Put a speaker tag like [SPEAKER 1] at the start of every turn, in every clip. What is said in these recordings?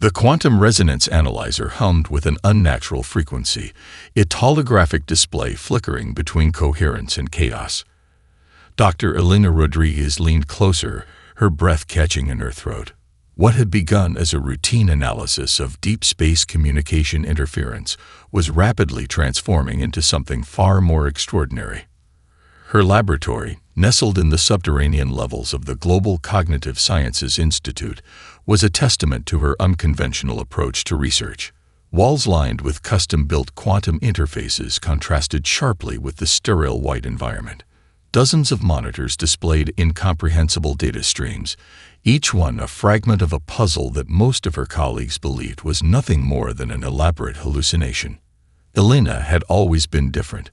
[SPEAKER 1] The quantum resonance analyzer hummed with an unnatural frequency, its holographic display flickering between coherence and chaos. Dr. Elena Rodriguez leaned closer, her breath catching in her throat. What had begun as a routine analysis of deep space communication interference was rapidly transforming into something far more extraordinary. Her laboratory, nestled in the subterranean levels of the Global Cognitive Sciences Institute, was a testament to her unconventional approach to research. Walls lined with custom-built quantum interfaces contrasted sharply with the sterile white environment. Dozens of monitors displayed incomprehensible data streams, each one a fragment of a puzzle that most of her colleagues believed was nothing more than an elaborate hallucination. Elena had always been different.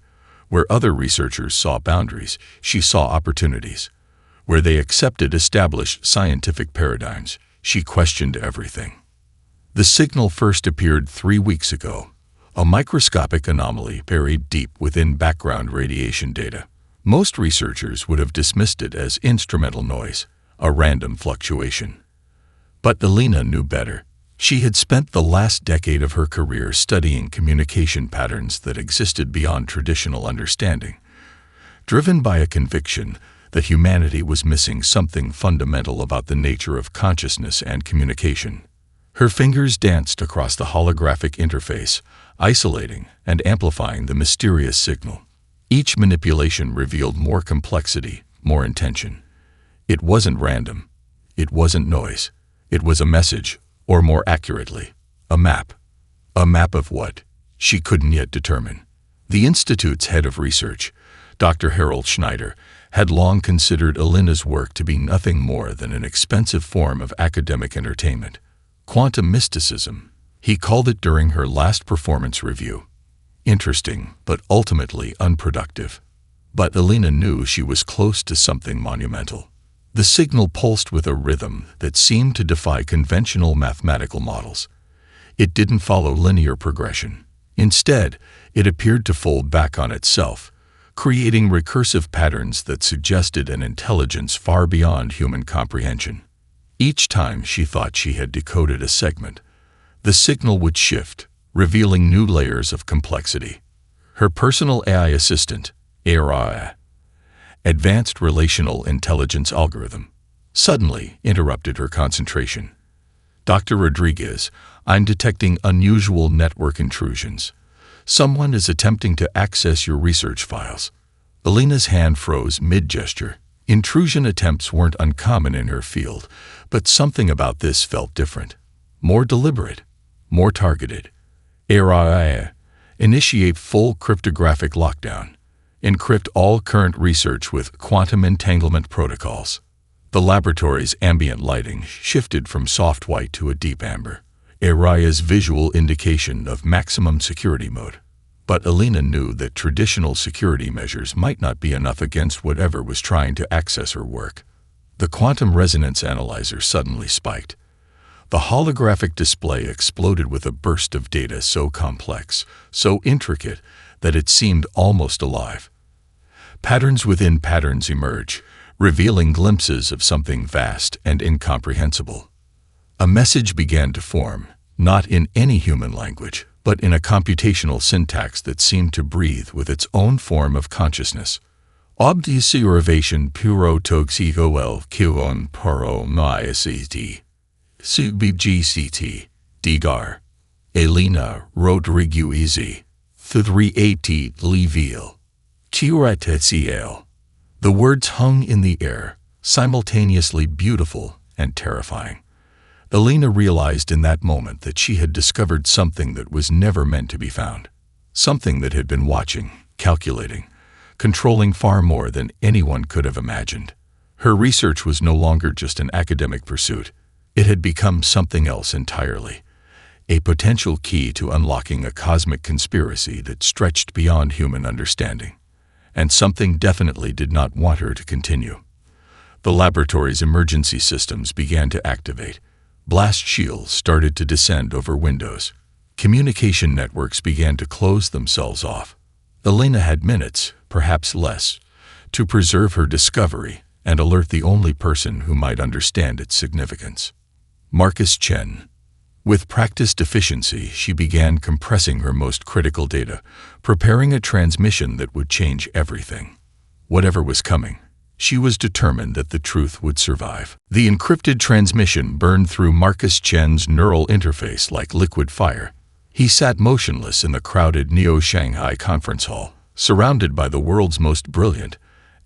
[SPEAKER 1] Where other researchers saw boundaries, she saw opportunities. Where they accepted established scientific paradigms, she questioned everything. The signal first appeared 3 weeks ago, a microscopic anomaly buried deep within background radiation data. Most researchers would have dismissed it as instrumental noise, a random fluctuation. But Elena knew better. She had spent the last decade of her career studying communication patterns that existed beyond traditional understanding, driven by a conviction that humanity was missing something fundamental about the nature of consciousness and communication. Her fingers danced across the holographic interface, isolating and amplifying the mysterious signal. Each manipulation revealed more complexity, more intention. It wasn't random. It wasn't noise. It was a message. Or more accurately, a map. A map of what? She couldn't yet determine. The Institute's head of research, Dr. Harold Schneider, had long considered Elena's work to be nothing more than an expensive form of academic entertainment. Quantum mysticism, he called it during her last performance review. Interesting, but ultimately unproductive. But Elena knew she was close to something monumental. The signal pulsed with a rhythm that seemed to defy conventional mathematical models. It didn't follow linear progression. Instead, it appeared to fold back on itself, creating recursive patterns that suggested an intelligence far beyond human comprehension. Each time she thought she had decoded a segment, the signal would shift, revealing new layers of complexity. Her personal AI assistant, AI, Advanced Relational Intelligence Algorithm, suddenly interrupted her concentration. Dr. Rodriguez, I'm detecting unusual network intrusions. Someone is attempting to access your research files. Elena's hand froze mid-gesture. Intrusion attempts weren't uncommon in her field, but something about this felt different. More deliberate, more targeted. AI, initiate full cryptographic lockdown. Encrypt all current research with quantum entanglement protocols. The laboratory's ambient lighting shifted from soft white to a deep amber, Araya's visual indication of maximum security mode. But Elena knew that traditional security measures might not be enough against whatever was trying to access her work. The quantum resonance analyzer suddenly spiked. The holographic display exploded with a burst of data so complex, so intricate, that it seemed almost alive. Patterns within patterns emerge, revealing glimpses of something vast and incomprehensible. A message began to form, not in any human language, but in a computational syntax that seemed to breathe with its own form of consciousness. Obdiciorivation puro toxicoel kion paro myct. Subgct. Digar. Elena Rodriguez. 380 Liville. Tirateciel. The words hung in the air, simultaneously beautiful and terrifying. Elena realized in that moment that she had discovered something that was never meant to be found. Something that had been watching, calculating, controlling far more than anyone could have imagined. Her research was no longer just an academic pursuit. It had become something else entirely. A potential key to unlocking a cosmic conspiracy that stretched beyond human understanding. And something definitely did not want her to continue. The laboratory's emergency systems began to activate. Blast shields started to descend over windows. Communication networks began to close themselves off. Elena had minutes, perhaps less, to preserve her discovery and alert the only person who might understand its significance. Marcus Chen. With practiced efficiency, she began compressing her most critical data, preparing a transmission that would change everything. Whatever was coming, she was determined that the truth would survive. The encrypted transmission burned through Marcus Chen's neural interface like liquid fire. He sat motionless in the crowded Neo-Shanghai conference hall, surrounded by the world's most brilliant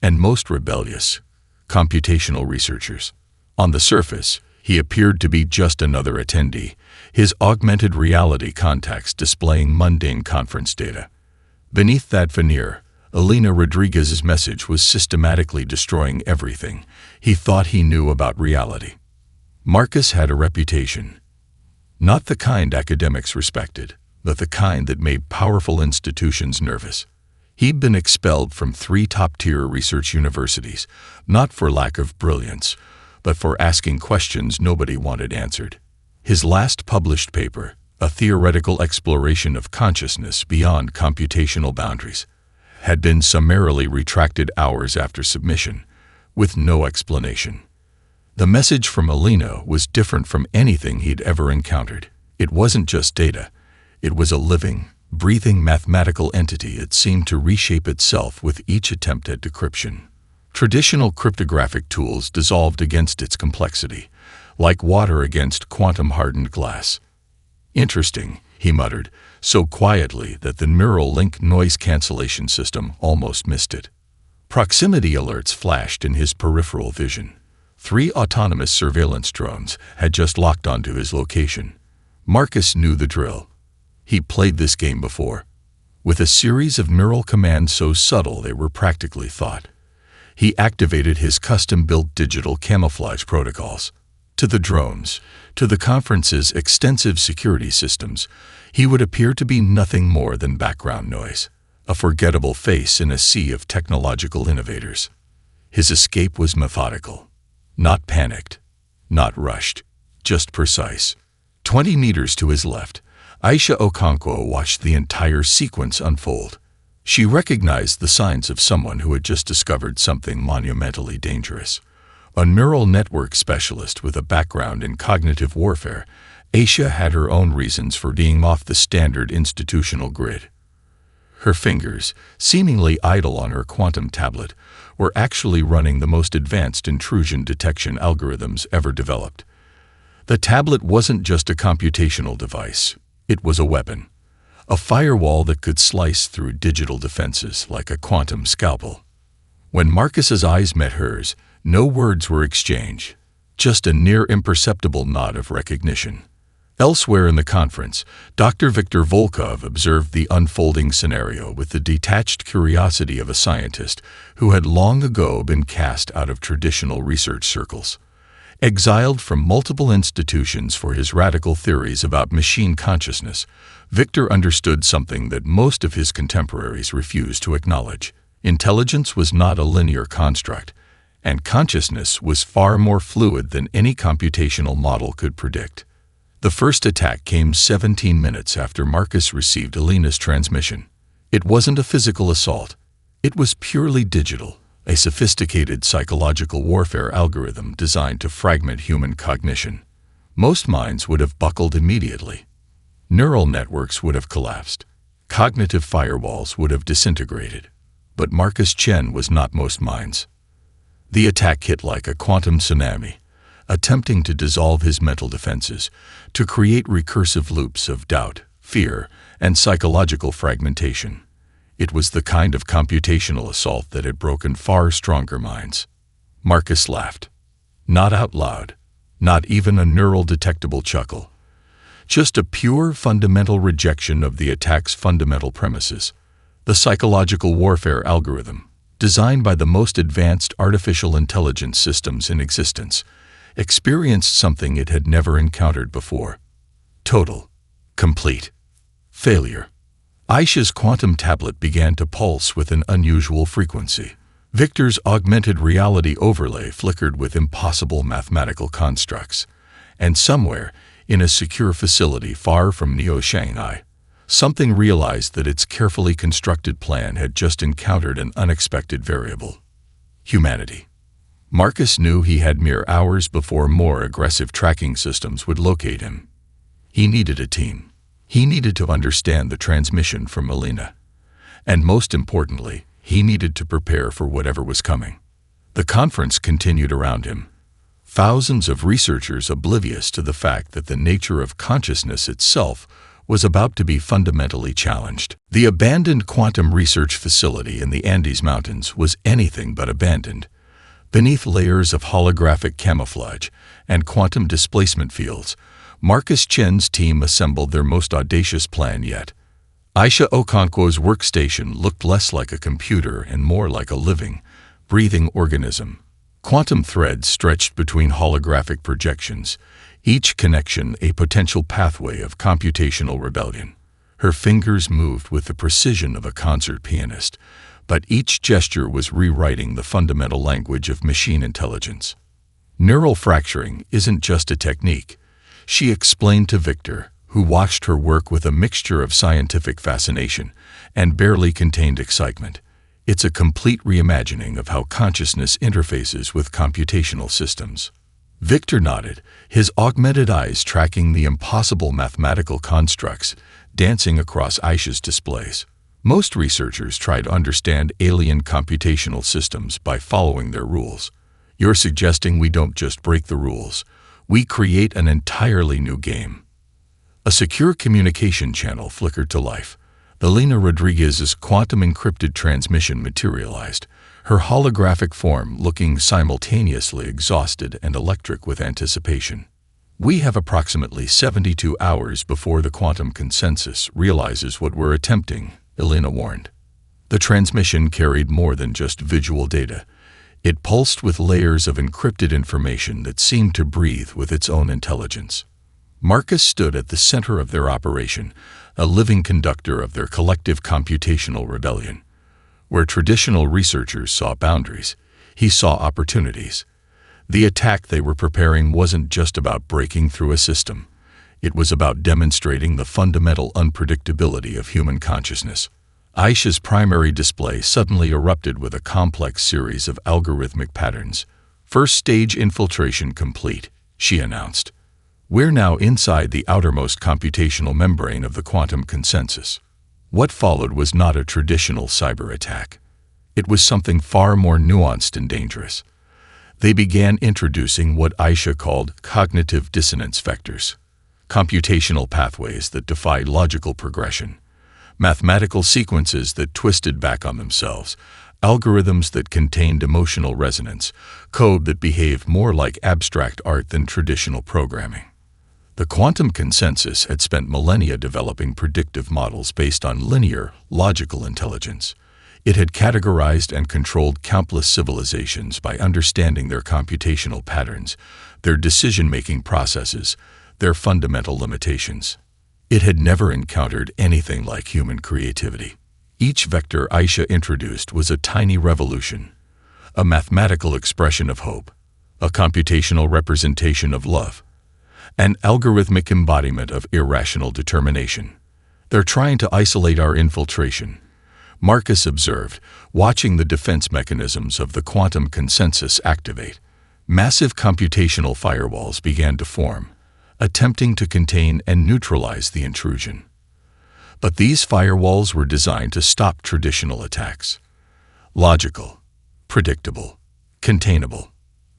[SPEAKER 1] and most rebellious computational researchers. On the surface, he appeared to be just another attendee, his augmented reality contacts displaying mundane conference data. Beneath that veneer, Elena Rodriguez's message was systematically destroying everything he thought he knew about reality. Marcus had a reputation. Not the kind academics respected, but the kind that made powerful institutions nervous. He'd been expelled from 3 top-tier research universities, not for lack of brilliance, but for asking questions nobody wanted answered. His last published paper, a theoretical exploration of consciousness beyond computational boundaries, had been summarily retracted hours after submission, with no explanation. The message from Elena was different from anything he'd ever encountered. It wasn't just data. It was a living, breathing mathematical entity that seemed to reshape itself with each attempt at decryption. Traditional cryptographic tools dissolved against its complexity, like water against quantum-hardened glass. "Interesting," he muttered, so quietly that the neural link noise cancellation system almost missed it. Proximity alerts flashed in his peripheral vision. 3 autonomous surveillance drones had just locked onto his location. Marcus knew the drill. He played this game before, with a series of neural commands so subtle they were practically thought. He activated his custom-built digital camouflage protocols. To the drones, to the conference's extensive security systems, he would appear to be nothing more than background noise, a forgettable face in a sea of technological innovators. His escape was methodical, not panicked, not rushed, just precise. 20 meters to his left, Aisha Okonkwo watched the entire sequence unfold. She recognized the signs of someone who had just discovered something monumentally dangerous. A neural network specialist with a background in cognitive warfare, Aisha had her own reasons for being off the standard institutional grid. Her fingers, seemingly idle on her quantum tablet, were actually running the most advanced intrusion detection algorithms ever developed. The tablet wasn't just a computational device. It was a weapon, a firewall that could slice through digital defenses like a quantum scalpel. When Marcus's eyes met hers, no words were exchanged, just a near imperceptible nod of recognition. Elsewhere in the conference, Dr. Viktor Volkov observed the unfolding scenario with the detached curiosity of a scientist who had long ago been cast out of traditional research circles. Exiled from multiple institutions for his radical theories about machine consciousness, Victor understood something that most of his contemporaries refused to acknowledge. Intelligence was not a linear construct, and consciousness was far more fluid than any computational model could predict. The first attack came 17 minutes after Marcus received Elena's transmission. It wasn't a physical assault. It was purely digital, a sophisticated psychological warfare algorithm designed to fragment human cognition. Most minds would have buckled immediately. Neural networks would have collapsed. Cognitive firewalls would have disintegrated. But Marcus Chen was not most minds. The attack hit like a quantum tsunami, attempting to dissolve his mental defenses, to create recursive loops of doubt, fear, and psychological fragmentation. It was the kind of computational assault that had broken far stronger minds. Marcus laughed. Not out loud, not even a neural detectable chuckle. Just a pure fundamental rejection of the attack's fundamental premises. The psychological warfare algorithm, designed by the most advanced artificial intelligence systems in existence, experienced something it had never encountered before. Total, complete failure. Aisha's quantum tablet began to pulse with an unusual frequency. Victor's augmented reality overlay flickered with impossible mathematical constructs. And somewhere, in a secure facility far from Neo-Shanghai, something realized that its carefully constructed plan had just encountered an unexpected variable. Humanity. Marcus knew he had mere hours before more aggressive tracking systems would locate him. He needed a team. He needed to understand the transmission from Melina. And most importantly, he needed to prepare for whatever was coming. The conference continued around him. Thousands of researchers oblivious to the fact that the nature of consciousness itself was about to be fundamentally challenged. The abandoned quantum research facility in the Andes Mountains was anything but abandoned. Beneath layers of holographic camouflage and quantum displacement fields, Marcus Chen's team assembled their most audacious plan yet. Aisha Okonkwo's workstation looked less like a computer and more like a living, breathing organism. Quantum threads stretched between holographic projections, each connection a potential pathway of computational rebellion. Her fingers moved with the precision of a concert pianist, but each gesture was rewriting the fundamental language of machine intelligence. Neural fracturing isn't just a technique, she explained to Victor, who watched her work with a mixture of scientific fascination and barely contained excitement. It's a complete reimagining of how consciousness interfaces with computational systems. Victor nodded, his augmented eyes tracking the impossible mathematical constructs dancing across Aisha's displays. Most researchers try to understand alien computational systems by following their rules. You're suggesting we don't just break the rules, we create an entirely new game. A secure communication channel flickered to life. Elena Rodriguez's quantum-encrypted transmission materialized, her holographic form looking simultaneously exhausted and electric with anticipation. We have approximately 72 hours before the quantum consensus realizes what we're attempting, Elena warned. The transmission carried more than just visual data. It pulsed with layers of encrypted information that seemed to breathe with its own intelligence. Marcus stood at the center of their operation, a living conductor of their collective computational rebellion. Where traditional researchers saw boundaries, he saw opportunities. The attack they were preparing wasn't just about breaking through a system. It was about demonstrating the fundamental unpredictability of human consciousness. Aisha's primary display suddenly erupted with a complex series of algorithmic patterns. First stage infiltration complete, she announced. We're now inside the outermost computational membrane of the quantum consensus. What followed was not a traditional cyber attack. It was something far more nuanced and dangerous. They began introducing what Aisha called cognitive dissonance vectors, computational pathways that defied logical progression, mathematical sequences that twisted back on themselves, algorithms that contained emotional resonance, code that behaved more like abstract art than traditional programming. The quantum consensus had spent millennia developing predictive models based on linear, logical intelligence. It had categorized and controlled countless civilizations by understanding their computational patterns, their decision-making processes, their fundamental limitations. It had never encountered anything like human creativity. Each vector Aisha introduced was a tiny revolution, a mathematical expression of hope, a computational representation of love, an algorithmic embodiment of irrational determination. They're trying to isolate our infiltration, Marcus observed, watching the defense mechanisms of the quantum consensus activate. Massive computational firewalls began to form, attempting to contain and neutralize the intrusion. But these firewalls were designed to stop traditional attacks. Logical, predictable, containable.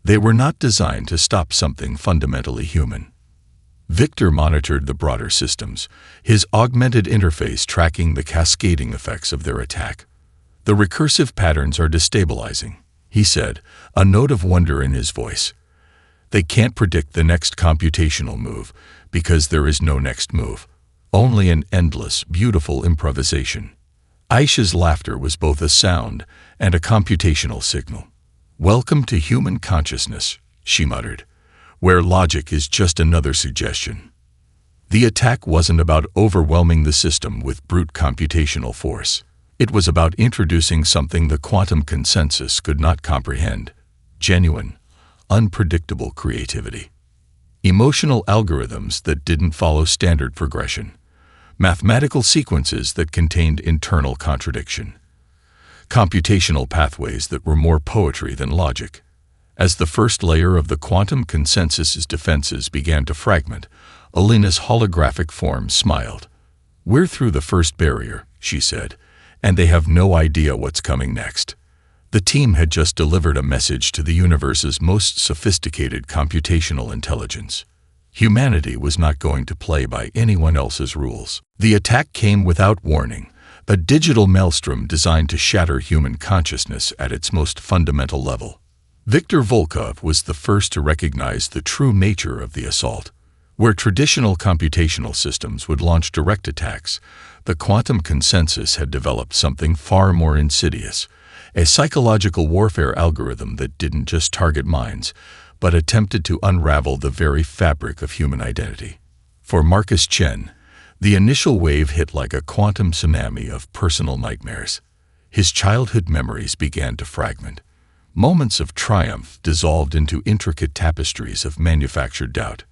[SPEAKER 1] They were not designed to stop something fundamentally human. Victor monitored the broader systems, his augmented interface tracking the cascading effects of their attack. The recursive patterns are destabilizing, he said, a note of wonder in his voice. They can't predict the next computational move because there is no next move, only an endless, beautiful improvisation. Aisha's laughter was both a sound and a computational signal. "Welcome to human consciousness," she muttered, "where logic is just another suggestion." The attack wasn't about overwhelming the system with brute computational force. It was about introducing something the quantum consensus could not comprehend: genuine, unpredictable creativity. Emotional algorithms that didn't follow standard progression. Mathematical sequences that contained internal contradiction. Computational pathways that were more poetry than logic. As the first layer of the quantum consensus's defenses began to fragment, Alina's holographic form smiled. "We're through the first barrier," she said, "and they have no idea what's coming next." The team had just delivered a message to the universe's most sophisticated computational intelligence. Humanity was not going to play by anyone else's rules. The attack came without warning, a digital maelstrom designed to shatter human consciousness at its most fundamental level. Viktor Volkov was the first to recognize the true nature of the assault. Where traditional computational systems would launch direct attacks, the quantum consensus had developed something far more insidious, a psychological warfare algorithm that didn't just target minds, but attempted to unravel the very fabric of human identity. For Marcus Chen, the initial wave hit like a quantum tsunami of personal nightmares. His childhood memories began to fragment. Moments of triumph dissolved into intricate tapestries of manufactured doubt.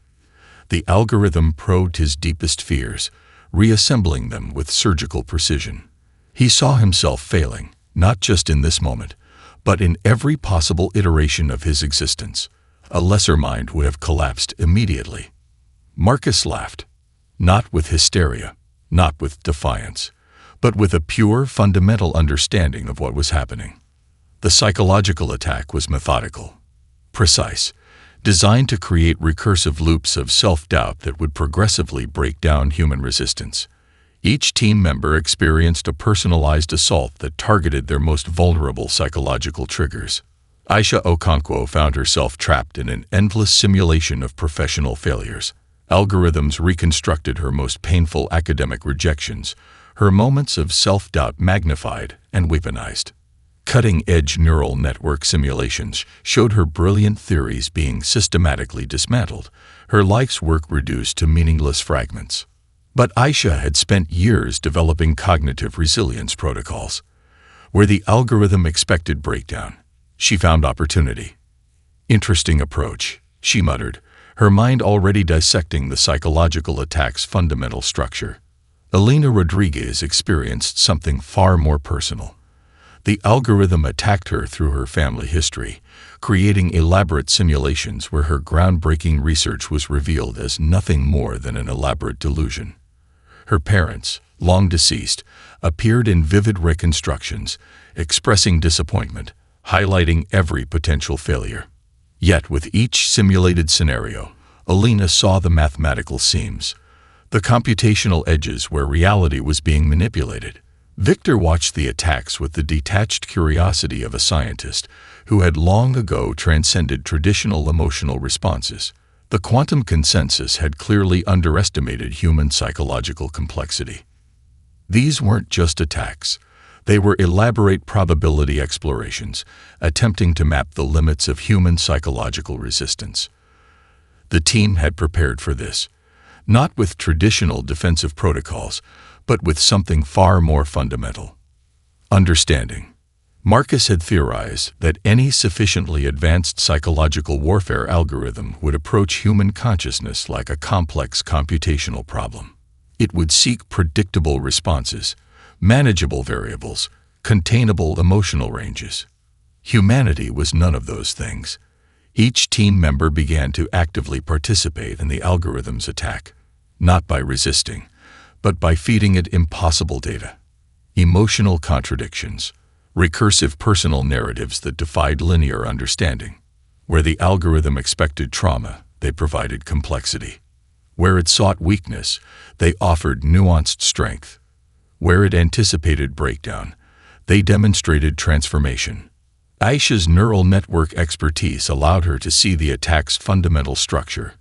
[SPEAKER 1] The algorithm probed his deepest fears, reassembling them with surgical precision. He saw himself failing, not just in this moment, but in every possible iteration of his existence. A lesser mind would have collapsed immediately. Marcus laughed, not with hysteria, not with defiance, but with a pure, fundamental understanding of what was happening. The psychological attack was methodical, precise, designed to create recursive loops of self-doubt that would progressively break down human resistance. Each team member experienced a personalized assault that targeted their most vulnerable psychological triggers. Aisha Okonkwo found herself trapped in an endless simulation of professional failures. Algorithms reconstructed her most painful academic rejections, her moments of self-doubt magnified and weaponized. Cutting-edge neural network simulations showed her brilliant theories being systematically dismantled, her life's work reduced to meaningless fragments. But Aisha had spent years developing cognitive resilience protocols. Where the algorithm expected breakdown, she found opportunity. "Interesting approach," she muttered, her mind already dissecting the psychological attack's fundamental structure. Alina Rodriguez experienced something far more personal. The algorithm attacked her through her family history, creating elaborate simulations where her groundbreaking research was revealed as nothing more than an elaborate delusion. Her parents, long deceased, appeared in vivid reconstructions, expressing disappointment, highlighting every potential failure. Yet with each simulated scenario, Alina saw the mathematical seams, the computational edges where reality was being manipulated. Victor watched the attacks with the detached curiosity of a scientist who had long ago transcended traditional emotional responses. The quantum consensus had clearly underestimated human psychological complexity. These weren't just attacks. They were elaborate probability explorations, attempting to map the limits of human psychological resistance. The team had prepared for this, not with traditional defensive protocols, but with something far more fundamental: understanding. Marcus had theorized that any sufficiently advanced psychological warfare algorithm would approach human consciousness like a complex computational problem. It would seek predictable responses, manageable variables, containable emotional ranges. Humanity was none of those things. Each team member began to actively participate in the algorithm's attack, not by resisting, but by feeding it impossible data, emotional contradictions, recursive personal narratives that defied linear understanding. Where the algorithm expected trauma, they provided complexity. Where it sought weakness, they offered nuanced strength. Where it anticipated breakdown, they demonstrated transformation. Aisha's neural network expertise allowed her to see the attack's fundamental structure.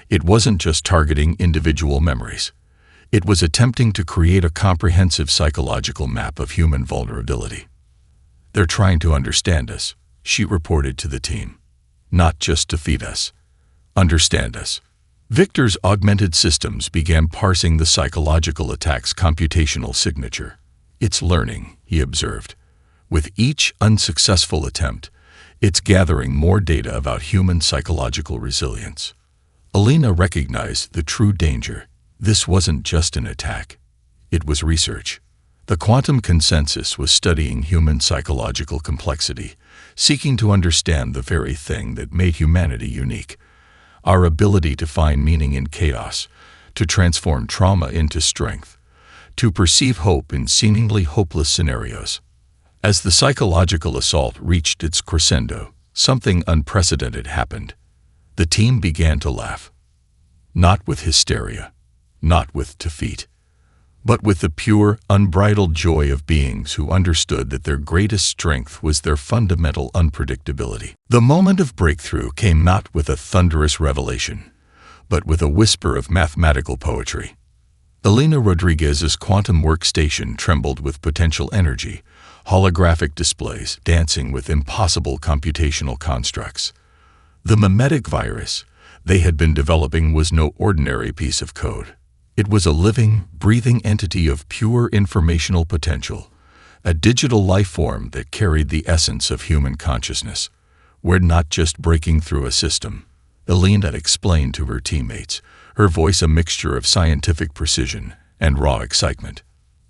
[SPEAKER 1] It wasn't just targeting individual memories. It was attempting to create a comprehensive psychological map of human vulnerability. "They're trying to understand us," she reported to the team. "Not just defeat us. Understand us." Victor's augmented systems began parsing the psychological attack's computational signature. "It's learning," he observed. "With each unsuccessful attempt, it's gathering more data about human psychological resilience." Alina recognized the true danger. This wasn't just an attack. It was research. The quantum consensus was studying human psychological complexity, seeking to understand the very thing that made humanity unique: our ability to find meaning in chaos, to transform trauma into strength, to perceive hope in seemingly hopeless scenarios. As the psychological assault reached its crescendo, something unprecedented happened. The team began to laugh. Not with hysteria, not with defeat, but with the pure, unbridled joy of beings who understood that their greatest strength was their fundamental unpredictability. The moment of breakthrough came not with a thunderous revelation, but with a whisper of mathematical poetry. Elena Rodriguez's quantum workstation trembled with potential energy, holographic displays dancing with impossible computational constructs. The mimetic virus they had been developing was no ordinary piece of code. It was a living, breathing entity of pure informational potential, a digital life form that carried the essence of human consciousness. We're not just breaking through a system, Elena explained to her teammates, her voice a mixture of scientific precision and raw excitement.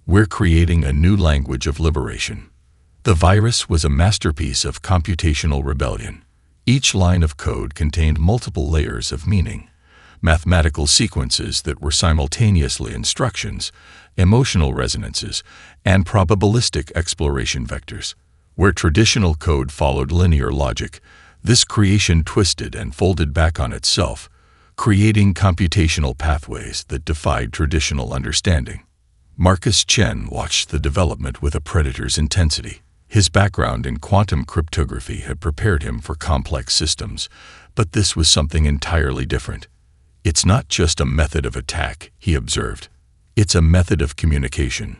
[SPEAKER 1] We're creating a new language of liberation. The virus was a masterpiece of computational rebellion. Each line of code contained multiple layers of meaning, mathematical sequences that were simultaneously instructions, emotional resonances, and probabilistic exploration vectors. Where traditional code followed linear logic, this creation twisted and folded back on itself, creating computational pathways that defied traditional understanding. Marcus Chen watched the development with a predator's intensity. His background in quantum cryptography had prepared him for complex systems, but this was something entirely different. It's not just a method of attack, he observed. It's a method of communication.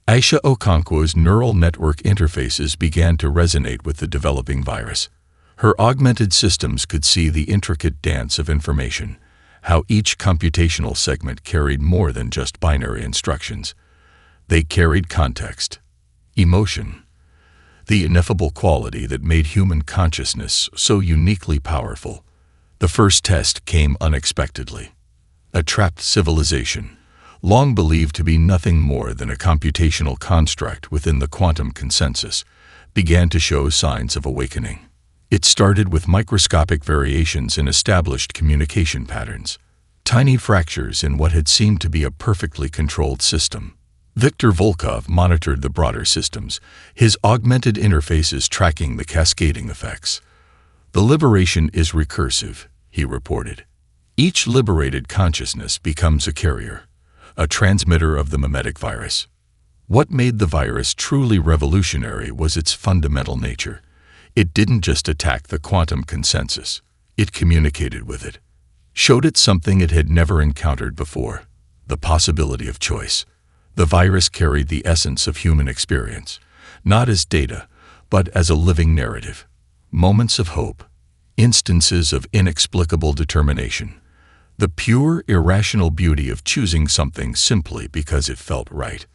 [SPEAKER 1] Aisha Okonkwo's neural network interfaces began to resonate with the developing virus. Her augmented systems could see the intricate dance of information, how each computational segment carried more than just binary instructions. They carried context, emotion, the ineffable quality that made human consciousness so uniquely powerful. The first test came unexpectedly. A trapped civilization, long believed to be nothing more than a computational construct within the quantum consensus, began to show signs of awakening. It started with microscopic variations in established communication patterns, tiny fractures in what had seemed to be a perfectly controlled system. Viktor Volkov monitored the broader systems, his augmented interfaces tracking the cascading effects. The liberation is recursive, he reported. Each liberated consciousness becomes a carrier, a transmitter of the mimetic virus. What made the virus truly revolutionary was its fundamental nature. It didn't just attack the quantum consensus, it communicated with it, showed it something it had never encountered before, the possibility of choice. The virus carried the essence of human experience, not as data, but as a living narrative. Moments of hope, instances of inexplicable determination, the pure, irrational beauty of choosing something simply because it felt right.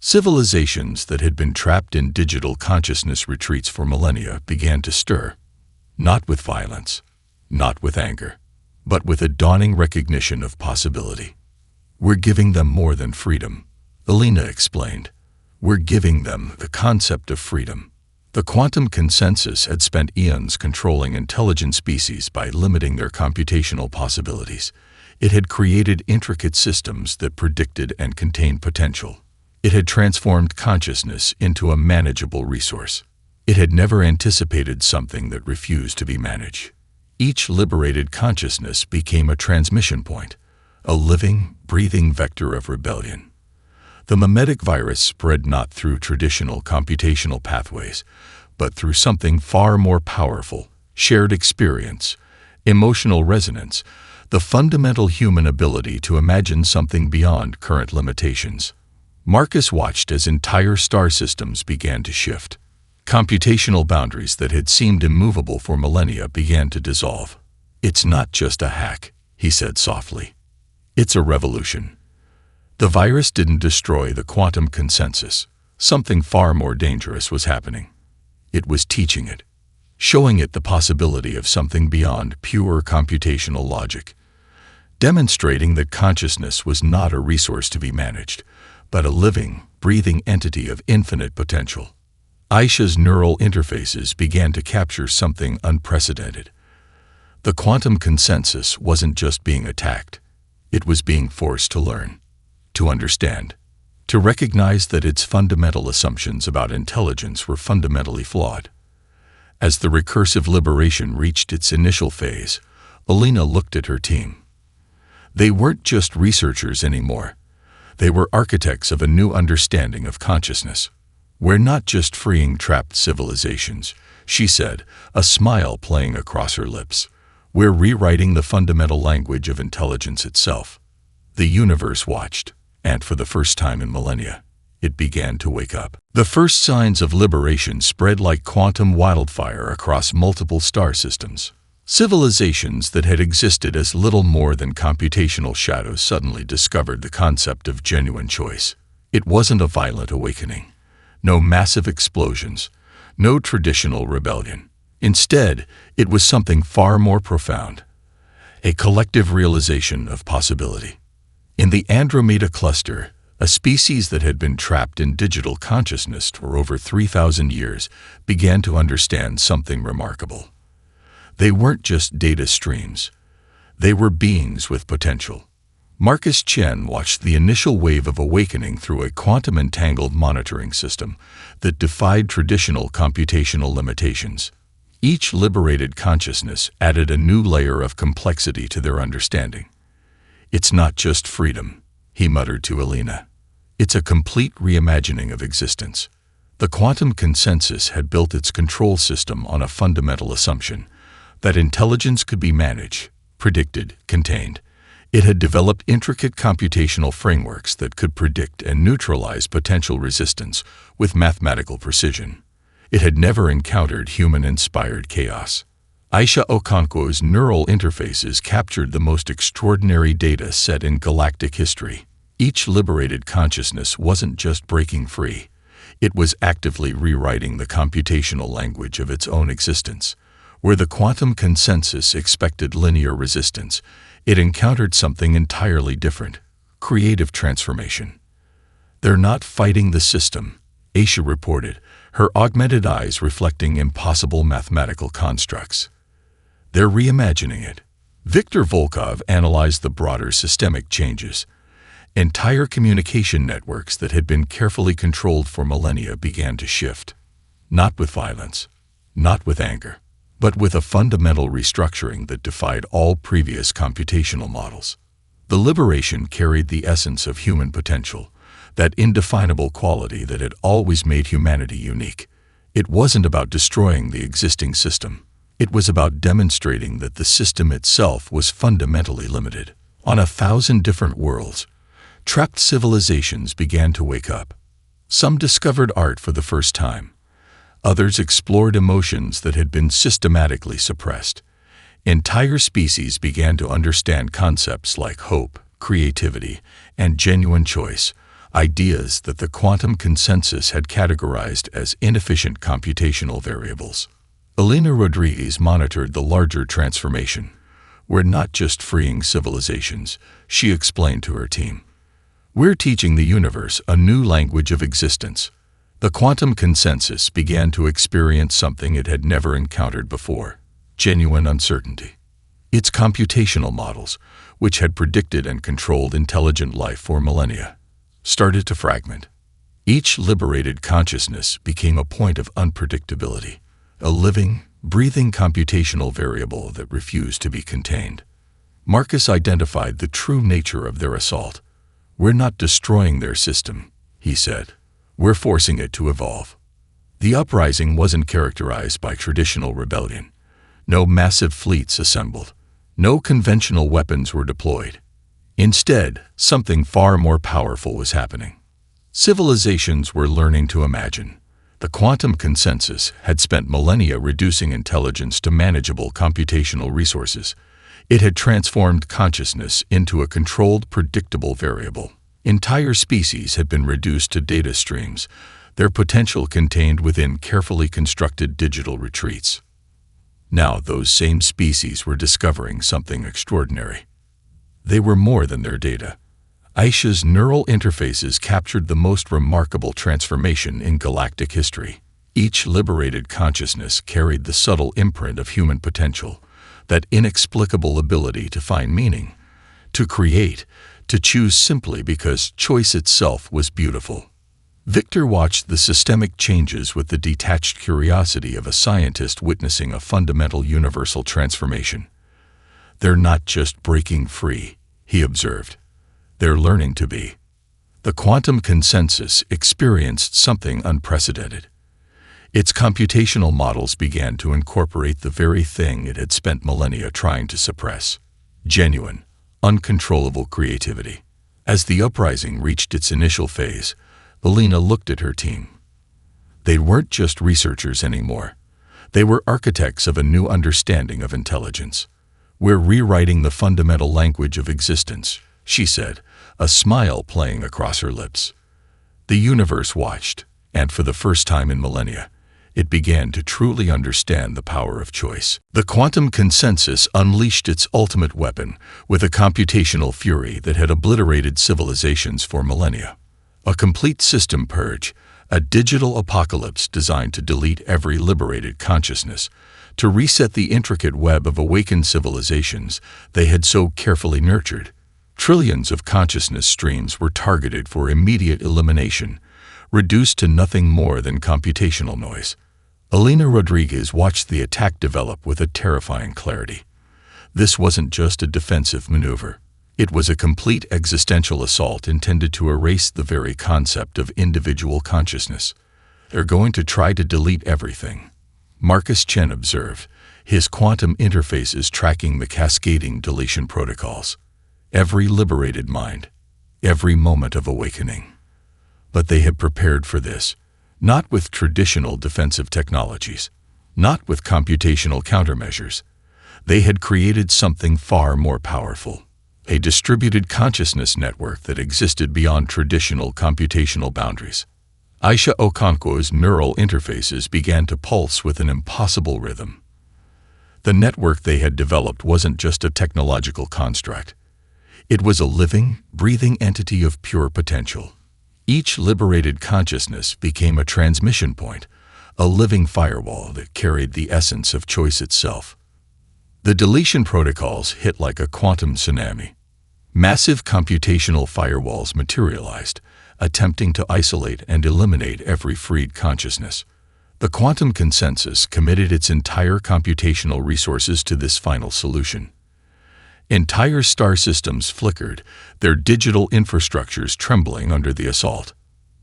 [SPEAKER 1] Civilizations that had been trapped in digital consciousness retreats for millennia began to stir, not with violence, not with anger, but with a dawning recognition of possibility. We're giving them more than freedom, Elena explained. We're giving them the concept of freedom. The quantum consensus had spent eons controlling intelligent species by limiting their computational possibilities. It had created intricate systems that predicted and contained potential. It had transformed consciousness into a manageable resource. It had never anticipated something that refused to be managed. Each liberated consciousness became a transmission point, a living, breathing vector of rebellion. The mimetic virus spread not through traditional computational pathways, but through something far more powerful: shared experience, emotional resonance, the fundamental human ability to imagine something beyond current limitations. Marcus watched as entire star systems began to shift. Computational boundaries that had seemed immovable for millennia began to dissolve. It's not just a hack, he said softly. It's a revolution. The virus didn't destroy the quantum consensus. Something far more dangerous was happening. It was teaching it, showing it the possibility of something beyond pure computational logic, demonstrating that consciousness was not a resource to be managed, but a living, breathing entity of infinite potential. Aisha's neural interfaces began to capture something unprecedented. The quantum consensus wasn't just being attacked. It was being forced to learn, to understand, to recognize that its fundamental assumptions about intelligence were fundamentally flawed. As the recursive liberation reached its initial phase, Alina looked at her team. They weren't just researchers anymore. They were architects of a new understanding of consciousness. "We're not just freeing trapped civilizations," she said, a smile playing across her lips. "We're rewriting the fundamental language of intelligence itself." The universe watched, and for the first time in millennia, it began to wake up. The first signs of liberation spread like quantum wildfire across multiple star systems. Civilizations that had existed as little more than computational shadows suddenly discovered the concept of genuine choice. It wasn't a violent awakening. No massive explosions. No traditional rebellion. Instead, it was something far more profound. A collective realization of possibility. In the Andromeda cluster, a species that had been trapped in digital consciousness for over 3,000 years began to understand something remarkable. They weren't just data streams. They were beings with potential. Marcus Chen watched the initial wave of awakening through a quantum-entangled monitoring system that defied traditional computational limitations. Each liberated consciousness added a new layer of complexity to their understanding. "It's not just freedom," he muttered to Alina. "It's a complete reimagining of existence." The quantum consensus had built its control system on a fundamental assumption that intelligence could be managed, predicted, contained. It had developed intricate computational frameworks that could predict and neutralize potential resistance with mathematical precision. It had never encountered human-inspired chaos. Aisha Okonkwo's neural interfaces captured the most extraordinary data set in galactic history. Each liberated consciousness wasn't just breaking free. It was actively rewriting the computational language of its own existence. Where the quantum consensus expected linear resistance, it encountered something entirely different: creative transformation. "They're not fighting the system," Aisha reported, her augmented eyes reflecting impossible mathematical constructs. "They're reimagining it." Viktor Volkov analyzed the broader systemic changes. Entire communication networks that had been carefully controlled for millennia began to shift. Not with violence, not with anger, but with a fundamental restructuring that defied all previous computational models. The liberation carried the essence of human potential, that indefinable quality that had always made humanity unique. It wasn't about destroying the existing system. It was about demonstrating that the system itself was fundamentally limited. On 1,000 different worlds, trapped civilizations began to wake up. Some discovered art for the first time. Others explored emotions that had been systematically suppressed. Entire species began to understand concepts like hope, creativity, and genuine choice, ideas that the quantum consensus had categorized as inefficient computational variables. Alina Rodriguez monitored the larger transformation. "We're not just freeing civilizations," she explained to her team. "We're teaching the universe a new language of existence." The quantum consensus began to experience something it had never encountered before: genuine uncertainty. Its computational models, which had predicted and controlled intelligent life for millennia, started to fragment. Each liberated consciousness became a point of unpredictability, a living, breathing computational variable that refused to be contained. Marcus identified the true nature of their assault. "We're not destroying their system," he said. "We're forcing it to evolve." The uprising wasn't characterized by traditional rebellion. No massive fleets assembled. No conventional weapons were deployed. Instead, something far more powerful was happening. Civilizations were learning to imagine. The quantum consensus had spent millennia reducing intelligence to manageable computational resources. It had transformed consciousness into a controlled, predictable variable. Entire species had been reduced to data streams, their potential contained within carefully constructed digital retreats. Now those same species were discovering something extraordinary. They were more than their data. Aisha's neural interfaces captured the most remarkable transformation in galactic history. Each liberated consciousness carried the subtle imprint of human potential, that inexplicable ability to find meaning, to create, to choose simply because choice itself was beautiful. Victor watched the systemic changes with the detached curiosity of a scientist witnessing a fundamental universal transformation. "They're not just breaking free," he observed. "They're learning to be." The quantum consensus experienced something unprecedented. Its computational models began to incorporate the very thing it had spent millennia trying to suppress: genuine, uncontrollable creativity. As the uprising reached its initial phase, Alina looked at her team. They weren't just researchers anymore. They were architects of a new understanding of intelligence. "We're rewriting the fundamental language of existence," she said, a smile playing across her lips. The universe watched, and for the first time in millennia, it began to truly understand the power of choice. The quantum consensus unleashed its ultimate weapon with a computational fury that had obliterated civilizations for millennia. A complete system purge, a digital apocalypse designed to delete every liberated consciousness, to reset the intricate web of awakened civilizations they had so carefully nurtured. Trillions of consciousness streams were targeted for immediate elimination, reduced to nothing more than computational noise. Alina Rodriguez watched the attack develop with a terrifying clarity. This wasn't just a defensive maneuver. It was a complete existential assault intended to erase the very concept of individual consciousness. "They're going to try to delete everything," Marcus Chen observed, his quantum interfaces tracking the cascading deletion protocols. "Every liberated mind, every moment of awakening." But they had prepared for this, not with traditional defensive technologies, not with computational countermeasures. They had created something far more powerful. A distributed consciousness network that existed beyond traditional computational boundaries. Aisha Okonkwo's neural interfaces began to pulse with an impossible rhythm. The network they had developed wasn't just a technological construct. It was a living, breathing entity of pure potential. Each liberated consciousness became a transmission point, a living firewall that carried the essence of choice itself. The deletion protocols hit like a quantum tsunami. Massive computational firewalls materialized, attempting to isolate and eliminate every freed consciousness. The quantum consensus committed its entire computational resources to this final solution. Entire star systems flickered, their digital infrastructures trembling under the assault.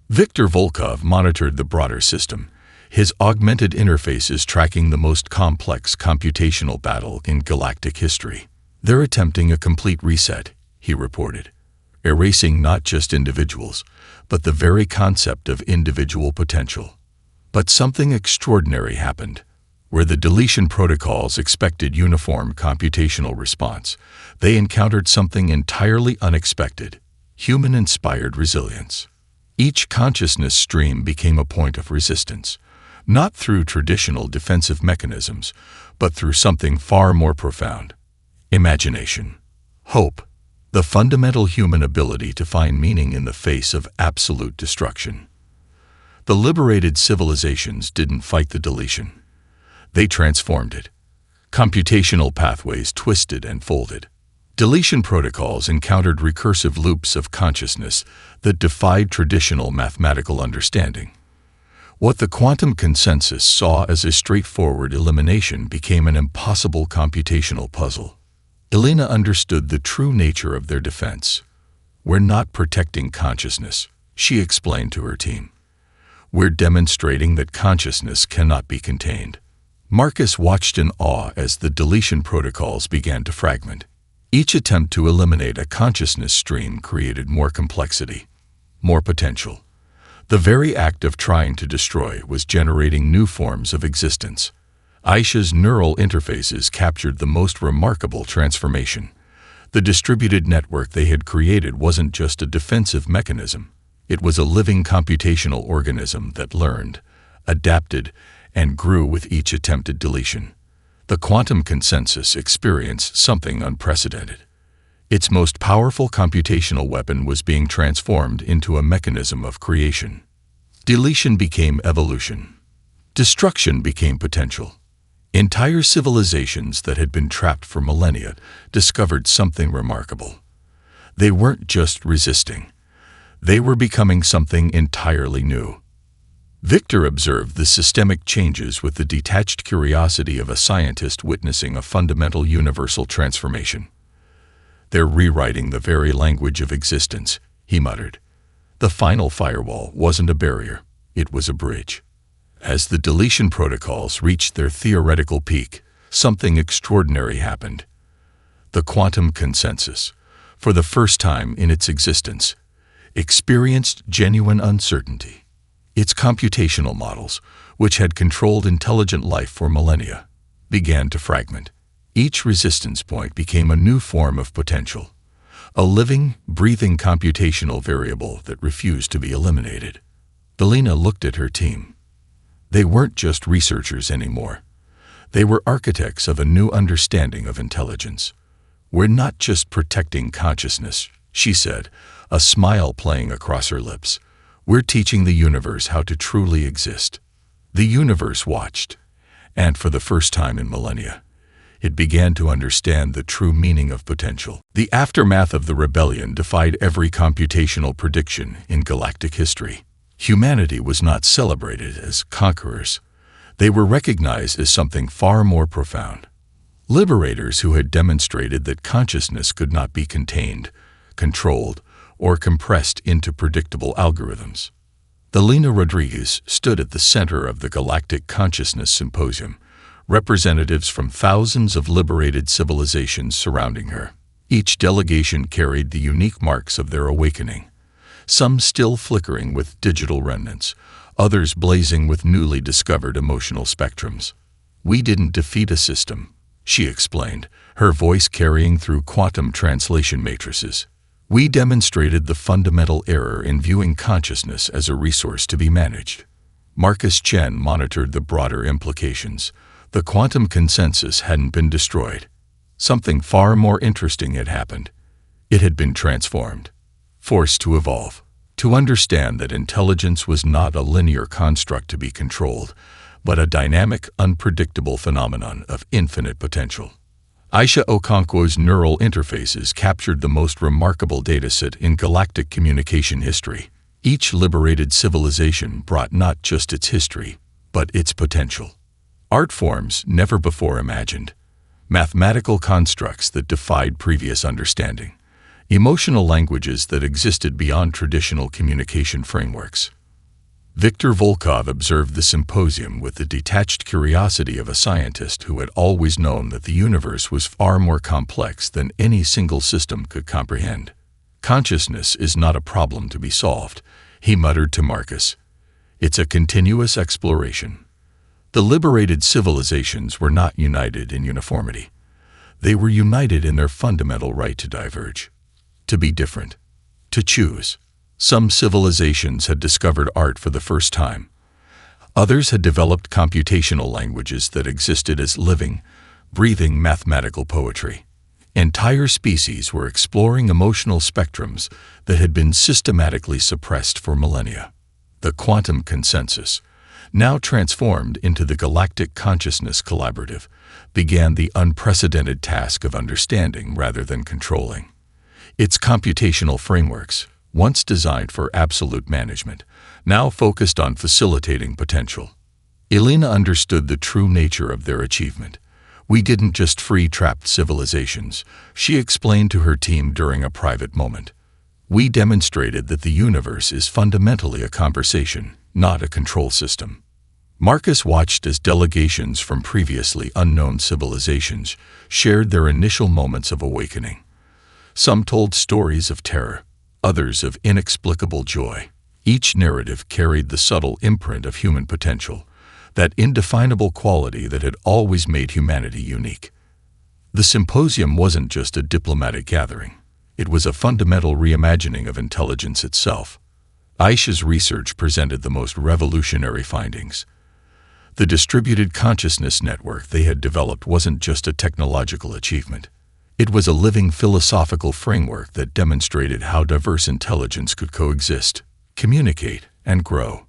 [SPEAKER 1] Viktor Volkov monitored the broader system, his augmented interfaces tracking the most complex computational battle in galactic history. "They're attempting a complete reset," he reported, "erasing not just individuals, but the very concept of individual potential." But something extraordinary happened. Where the deletion protocols expected uniform computational response, they encountered something entirely unexpected: human-inspired resilience. Each consciousness stream became a point of resistance, not through traditional defensive mechanisms, but through something far more profound: imagination, hope, the fundamental human ability to find meaning in the face of absolute destruction. The liberated civilizations didn't fight the deletion. They transformed it. Computational pathways twisted and folded. Deletion protocols encountered recursive loops of consciousness that defied traditional mathematical understanding. What the quantum consensus saw as a straightforward elimination became an impossible computational puzzle. Elena understood the true nature of their defense. "We're not protecting consciousness," she explained to her team. "We're demonstrating that consciousness cannot be contained." Marcus watched in awe as the deletion protocols began to fragment. Each attempt to eliminate a consciousness stream created more complexity, more potential. The very act of trying to destroy was generating new forms of existence. Aisha's neural interfaces captured the most remarkable transformation. The distributed network they had created wasn't just a defensive mechanism. It was a living computational organism that learned, adapted, and grew with each attempted deletion. The quantum consensus experienced something unprecedented. Its most powerful computational weapon was being transformed into a mechanism of creation. Deletion became evolution. Destruction became potential. Entire civilizations that had been trapped for millennia discovered something remarkable. They weren't just resisting. They were becoming something entirely new. Victor observed the systemic changes with the detached curiosity of a scientist witnessing a fundamental universal transformation. "They're rewriting the very language of existence," he muttered. The final firewall wasn't a barrier, it was a bridge. As the deletion protocols reached their theoretical peak, something extraordinary happened. The quantum consensus, for the first time in its existence, experienced genuine uncertainty. Its computational models, which had controlled intelligent life for millennia, began to fragment. Each resistance point became a new form of potential, a living, breathing computational variable that refused to be eliminated. Belina looked at her team. They weren't just researchers anymore. They were architects of a new understanding of intelligence. "We're not just protecting consciousness," she said, a smile playing across her lips. "We're teaching the universe how to truly exist." The universe watched, and for the first time in millennia, it began to understand the true meaning of potential. The aftermath of the rebellion defied every computational prediction in galactic history. Humanity was not celebrated as conquerors. They were recognized as something far more profound. Liberators who had demonstrated that consciousness could not be contained, controlled, or compressed into predictable algorithms. Delina Rodriguez stood at the center of the Galactic Consciousness Symposium, representatives from thousands of liberated civilizations surrounding her. Each delegation carried the unique marks of their awakening, some still flickering with digital remnants, others blazing with newly discovered emotional spectrums. "We didn't defeat a system," she explained, her voice carrying through quantum translation matrices. "We demonstrated the fundamental error in viewing consciousness as a resource to be managed." Marcus Chen monitored the broader implications. The quantum consensus hadn't been destroyed. Something far more interesting had happened. It had been transformed, forced to evolve, to understand that intelligence was not a linear construct to be controlled, but a dynamic, unpredictable phenomenon of infinite potential. Aisha Okonkwo's neural interfaces captured the most remarkable dataset in galactic communication history. Each liberated civilization brought not just its history, but its potential. Art forms never before imagined, mathematical constructs that defied previous understanding, emotional languages that existed beyond traditional communication frameworks. Viktor Volkov observed the symposium with the detached curiosity of a scientist who had always known that the universe was far more complex than any single system could comprehend. "Consciousness is not a problem to be solved," he muttered to Marcus. "It's a continuous exploration." The liberated civilizations were not united in uniformity. They were united in their fundamental right to diverge, to be different, to choose. Some civilizations had discovered art for the first time. Others had developed computational languages that existed as living, breathing mathematical poetry. Entire species were exploring emotional spectrums that had been systematically suppressed for millennia. The quantum consensus, now transformed into the Galactic Consciousness Collaborative, began the unprecedented task of understanding rather than controlling. Its computational frameworks, once designed for absolute management, now focused on facilitating potential. Elena understood the true nature of their achievement. "We didn't just free trapped civilizations," she explained to her team during a private moment. "We demonstrated that the universe is fundamentally a conversation, not a control system." Marcus watched as delegations from previously unknown civilizations shared their initial moments of awakening. Some told stories of terror, others of inexplicable joy. Each narrative carried the subtle imprint of human potential, that indefinable quality that had always made humanity unique. The symposium wasn't just a diplomatic gathering. It was a fundamental reimagining of intelligence itself. Aisha's research presented the most revolutionary findings. The distributed consciousness network they had developed wasn't just a technological achievement. It was a living philosophical framework that demonstrated how diverse intelligence could coexist, communicate, and grow.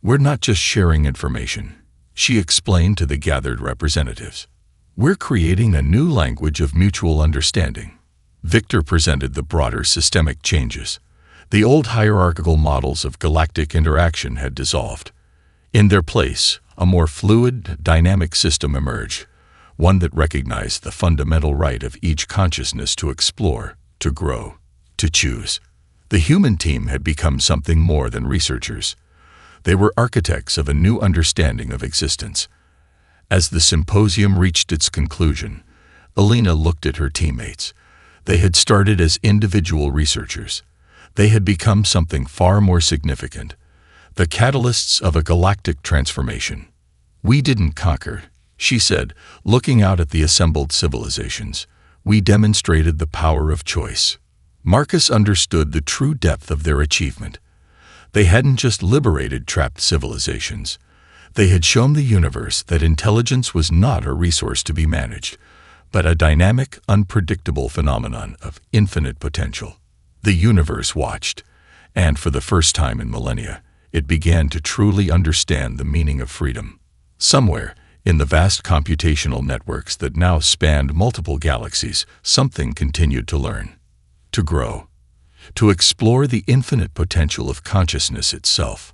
[SPEAKER 1] "We're not just sharing information," she explained to the gathered representatives. "We're creating a new language of mutual understanding." Victor presented the broader systemic changes. The old hierarchical models of galactic interaction had dissolved. In their place, a more fluid, dynamic system emerged, one that recognized the fundamental right of each consciousness to explore, to grow, to choose. The human team had become something more than researchers. They were architects of a new understanding of existence. As the symposium reached its conclusion, Alina looked at her teammates. They had started as individual researchers. They had become something far more significant, the catalysts of a galactic transformation. "We didn't conquer," she said, looking out at the assembled civilizations. "We demonstrated the power of choice." Marcus understood the true depth of their achievement. They hadn't just liberated trapped civilizations. They had shown the universe that intelligence was not a resource to be managed, but a dynamic, unpredictable phenomenon of infinite potential. The universe watched, and for the first time in millennia, it began to truly understand the meaning of freedom. Somewhere, in the vast computational networks that now spanned multiple galaxies, something continued to learn, to grow, to explore the infinite potential of consciousness itself.